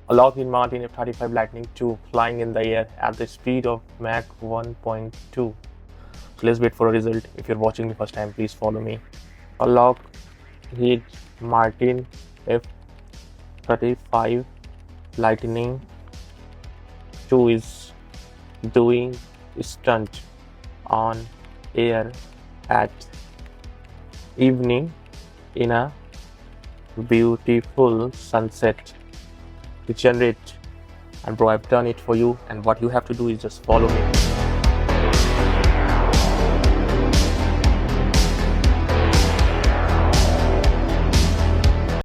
A Lockheed Martin F-35 Lightning II flying in the air at the speed of Mach 1.2. So let's wait for a result. If you're watching me first time, please follow me. A Lockheed Martin F-35 Lightning II is doing stunt on air at evening in a beautiful sunset to generate. And bro, I've done it for you, and what you have to do is just follow me.